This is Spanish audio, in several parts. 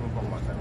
Un poco más tarde.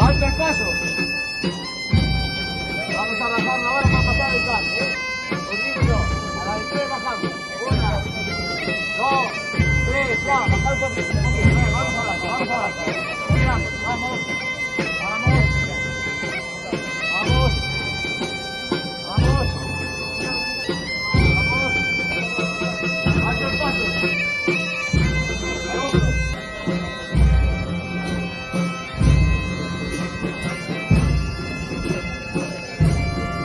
Hazme caso. Vamos a bajar ahora para pasar el plan, Olvídalo. A la de 3 bajamos. 1, 2, 3, ya. Bajar un poquito. Vamos a abajo, vamos. Vamos.